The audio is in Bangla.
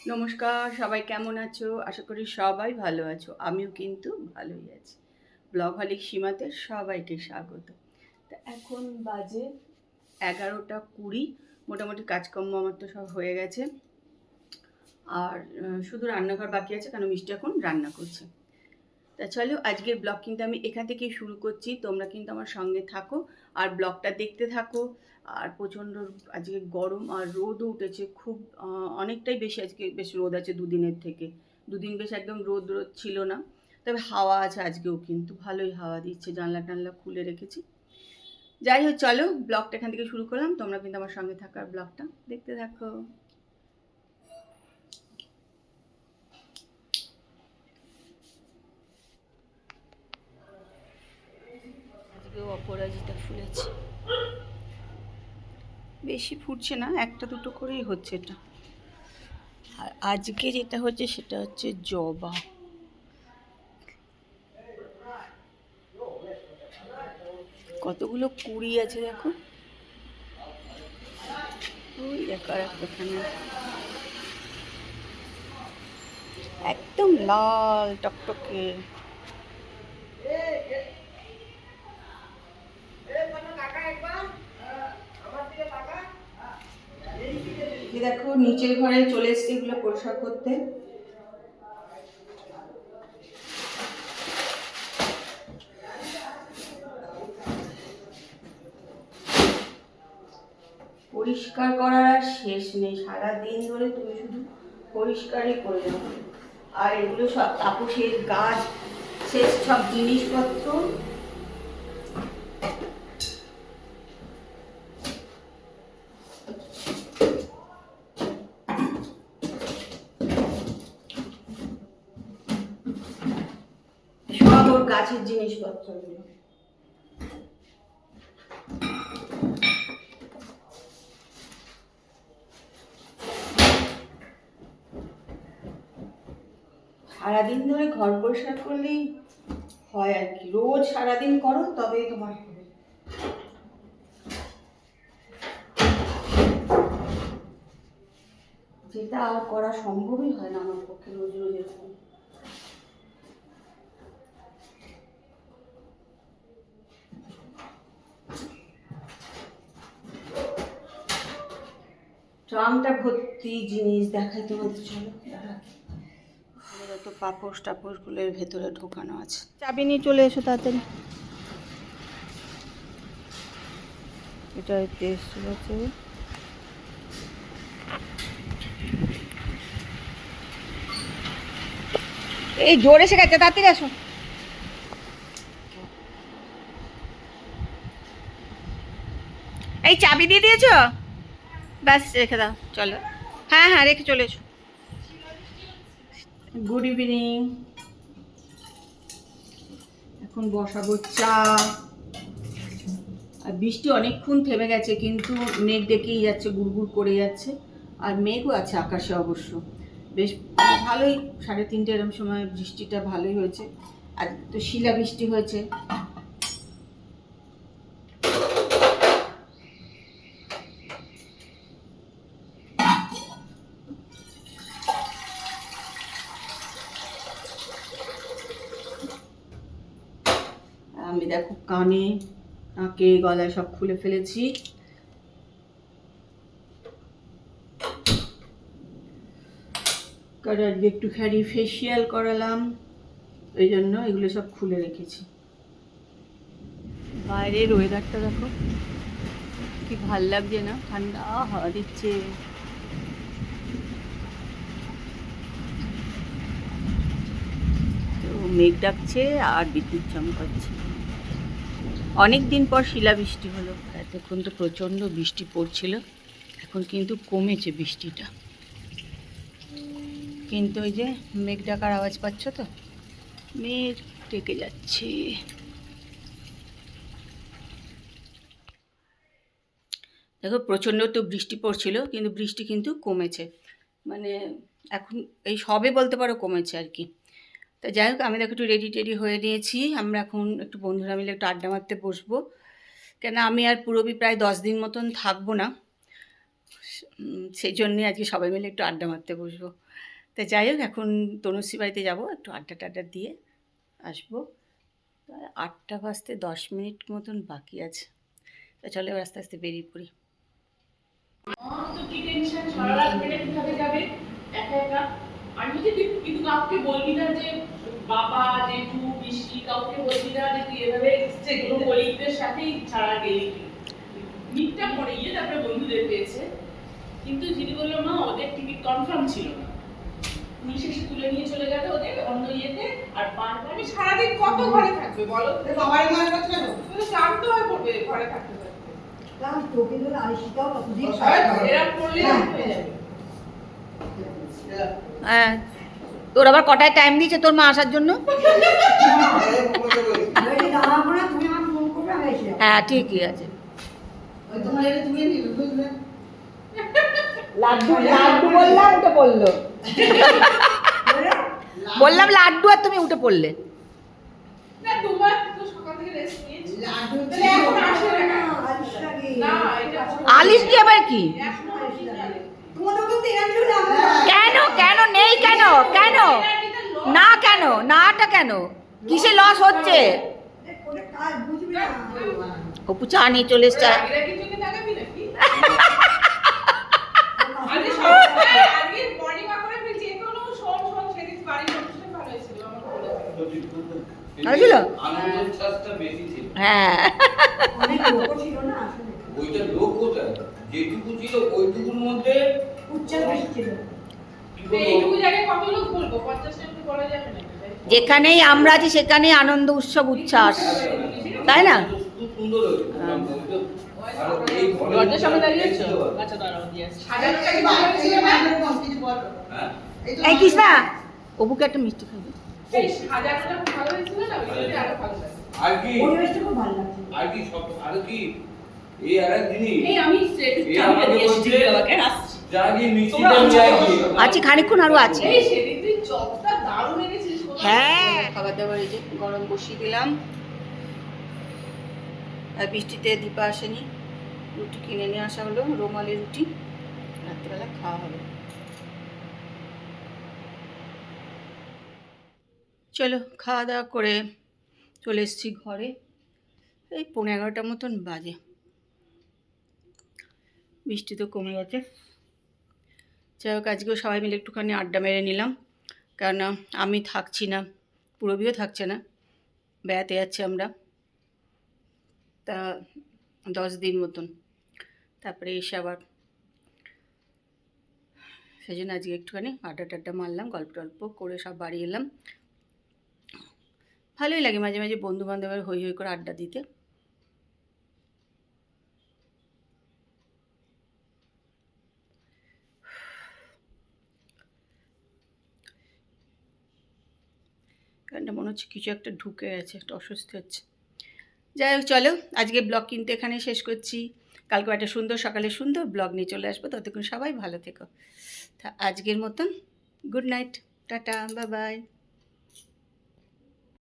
নমস্কার, সবাই কেমন আছো? আশা করি সবাই ভালো আছো। আমিও কিন্তু ভালোই আছি। ব্লগহলিক সীমাতে সবাইকে স্বাগত। তা এখন বাজে 11টা 20। মোটামুটি কাজকর্ম আমার তো সব হয়ে গেছে। আর শুধু রান্নাঘর বাকি আছে, কারণ মিষ্টি এখন রান্না করছে। তা চলো, আজকের ব্লগ কিন্তু আমি এখান থেকেই শুরু করছি। তোমরা কিন্তু আমার সঙ্গে থাকো আর ব্লগটা দেখতে থাকো। আর প্রচণ্ড আজকে গরম আর রোদও উঠেছে খুব, অনেকটাই বেশি আজকে, বেশ রোদ আছে দুদিনের থেকে। দুদিন বেশ একদম রোদ রোদ ছিল না। তবে হাওয়া আছে আজকেও, কিন্তু ভালোই হাওয়া দিচ্ছে, জানলা টানলা খুলে রেখেছি। যাই হোক, চলো ব্লগটা এখান থেকে শুরু করলাম। তোমরা কিন্তু আমার সঙ্গে থাকো আর ব্লগটা দেখতে থাকো। আজকেও অপরাজিতা ফুলেছে, বেশি ফুটছে না, একটা দুটো করেই হচ্ছে এটা। আর আজকে যেটা হচ্ছে সেটা হচ্ছে জবা। কতগুলো কুড়ি আছে দেখো, ওই দেখো আর একখানে একদম লাল টকটকে। দেখো নিচের ঘরে চলে এসছে এগুলো পরিষ্কার করতে। পরিষ্কার করার আর শেষ নেই, সারাদিন ধরে তুমি শুধু পরিষ্কারই করে যাও। আর এগুলো সব তাপসের গাছ, শেষ সব জিনিসপত্র। সব ওর গাছের জিনিসপত্র। সারাদিন ধরে ঘর পরিষ্কার করলেই হয় আর কি, রোজ সারাদিন করো তবেই তোমার হবে। যেটা আর করা সম্ভবই হয় না আমার পক্ষে, রোজ রোজ এরকম। ট্রাঙ্কটা ভর্তি জিনিস দেখাই তোমাদের, চলো তো পাপোশ টাপোশগুলোর ভেতরে ঢোকানো আছে। চাবি নিয়ে চলে এসো তাড়াতাড়ি। এটা টেস্ট আছে। এই জোরে এসে গেছে, তাড়াতাড়ি আসো। এই চাবি দিয়ে দিয়েছো? ব্যাস রেখে দাও, চলো। হ্যাঁ হ্যাঁ, রেখে চলে এসো। Good evening. এখন বসাবো চা। আর বৃষ্টি অনেকক্ষণ থেমে গেছে, কিন্তু মেঘ ডেকেই যাচ্ছে, গুড়গুড় করে যাচ্ছে। আর মেঘও আছে আকাশে অবশ্য। বেশ ভালোই, 3:30 এরকম সময় বৃষ্টিটা ভালোই হয়েছে। আর তো শিলা বৃষ্টি হয়েছে। আমি দেখো কানে, নাকে, গলায় সব খুলে ফেলেছি। কারণ আজকে একটুখানি ফেসিয়াল করালাম, ওই জন্য এগুলো সব খুলে রেখেছি। বাইরের ওয়েদারটা দেখো কি ভাল লাগছে না, ঠান্ডা হাওয়া দিচ্ছে। তো মেঘ ডাকছে আর বিদ্যুৎ চমকাচ্ছে। অনেক দিন পর শিলাবৃষ্টি হলো। এতক্ষণ তো প্রচণ্ড বৃষ্টি পড়ছিল, এখন কিন্তু কমেছে বৃষ্টিটা। কিন্তু ওই যে মেঘ ডাকার আওয়াজ পাচ্ছ তো, মেঘ ডেকে যাচ্ছে। দেখো প্রচণ্ড তো বৃষ্টি পড়ছিল, কিন্তু বৃষ্টি কিন্তু কমেছে, মানে এখন এই সবে বলতে পারো কমেছে আর কি। তা যাই হোক, আমি দেখো একটু রেডি টেডি হয়ে নিয়েছি। আমরা এখন একটু বন্ধুরা মিলে একটু আড্ডা মারতে বসবো, কেন আমি আর পুরবি প্রায় 10 দিন মতন থাকবো না। সেই জন্যে আজকে সবাই মিলে একটু আড্ডা মারতে বসবো। তা যাই হোক, এখন তনুশ্রী বাড়িতে যাবো, একটু আড্ডা টাড্ডা দিয়ে আসবো। 8টা বাজতে 10 মিনিট মতন বাকি আছে। তা চলো এবার আস্তে আস্তে বেরিয়ে পড়ি। তো কি টেনশন, সারা রাত মেরে কিভাবে যাবে একা একা। আর যদি তুই কিন্তু কাউকে বলবি না যে বাবা জেঠু পিসি, কাউকে বলবি না যে তুই এভাবে সেগুলো কলিগদের সাথেই ছাড়া গেলি। মিটটা পরে গিয়ে তারপরে বন্ধুদের পেয়েছে, কিন্তু যিনি বললো মা ওদের টিকিট কনফার্ম ছিল না, পুলিশ এসে তুলে নিয়ে চলে গেল ওদের অন্য ইয়েতে। আর বারবার আমি সারাদিন কত ঘরে থাকবে বলো, বাবার ঘরে থাকবে কেন, তুমি ক্লান্ত হয়ে পড়বে ঘরে থাকতে থাকতে। হ্যাঁ, তোর আবার কটায় টাইম দিয়েছে তোর মা আসার জন্য? হ্যাঁ ঠিকই আছে। লাড্ডু লাড্ডু বললাম, উঠে পড়লো। বললাম লাড্ডু আর তুমি উঠে পড়লে। না তোমার তো সকাল থেকে রেস্ট নিয়েছি, লাড্ডু এখন আসে না। না এটা আলিশ কি আবার কি? কেন কেন নেই, কেন কেন না, কেন নাটা কেন, কিসে লস হচ্ছে? অপু চা নিয়ে চলে এসছে। আগে কিছু লাগাবি নাকি? আরে সবাই আগে মর্নিং ওয়াক করে ফেলছি, এখনো শোন শোন সেদিন বাড়ির অনুষ্ঠান ভালো হয়েছিল আমার বলে। হয়েছিল? আনন্দের চাষটা বেশি ছিল। হ্যাঁ অনেক লোক ছিল না আসলে, ওইটা লোক কোথায়, যেটুকু ছিল ওইটুকুর মধ্যে উচ্চার বেশি ছিল। কি তো এইটুকু বলবো, জায়গায় কত লোক বলবো, 50 জন তো বলা যাবে না। যেখানেই আমরা আছি সেখানেই আনন্দ উৎসব উচ্ছ্বাস, তাই না? খুব সুন্দর হয়েছে প্রোগ্রামটা। ওইটা আর এই ঘরের দরজার সামনে মধ্যে দাঁড়িয়েছো? দেখতে পাবে। আচ্ছা দাঁড়াও দিয়ে আসছি। সাজানোটা কি ভালো হয়েছিল না? হ্যাঁ, এই কৃষ্ণা, অপুকে একটা মিষ্টি খাবি? এই সাজানোটা খুব ভালো হয়েছিল না, ওইটাতে আরো ভালো লাগে। আর কি পরিবেশটা খুব ভালো লাগছে। আর কি সব আর কি এই আরেক জিনিস এই আমি এই আমাকে বলছে আসছি। যা কি মিষ্টিটা নিয়ে আয়। আছে খানিকক্ষণ আরো আছে। এই সেদিন তুই চপটা দারুণ এনেছিস। হ্যাঁ, খাবার দাবার এই যে গরম বসিয়ে দিলাম। আর বৃষ্টিতে দীপা আসেনি, রুটি কিনে নিয়ে আসা হলো, রুমালি রুটি, রাত্রিবেলা খাওয়া হবে। চলো খাওয়া দাওয়া করে চলে এসেছি ঘরে, এই 11:30 মতন বাজে। বৃষ্টি তো কমে গেছে। যাই হোক, আজকেও সবাই মিলে একটুখানি আড্ডা মেরে নিলাম, কেননা আমি থাকছি না, পুরবিও থাকছে না, বেড়াতে যাচ্ছি আমরা, তা 10 দিন মতন, তারপরে এসে আবার, সেই জন্য আজকে একটুখানি আড্ডা টাড্ডা মারলাম, গল্প টল্প করে সব বাড়ি এলাম। ভালোই লাগে মাঝে মাঝে বন্ধু বান্ধবের হই হই করে আড্ডা দিতে। কারণটা মনে হচ্ছে কিছু একটা ঢুকে গেছে, একটা অস্বস্তি হচ্ছে। যাই হোক চলো, আজকে ব্লগ কিন্তু এখানে শেষ করছি। কালকে একটা সুন্দর সকালে সুন্দর ব্লগ নিয়ে চলে আসবো, ততক্ষণ সবাই ভালো থেকো। তা আজকের মতন good night, tata, bye bye.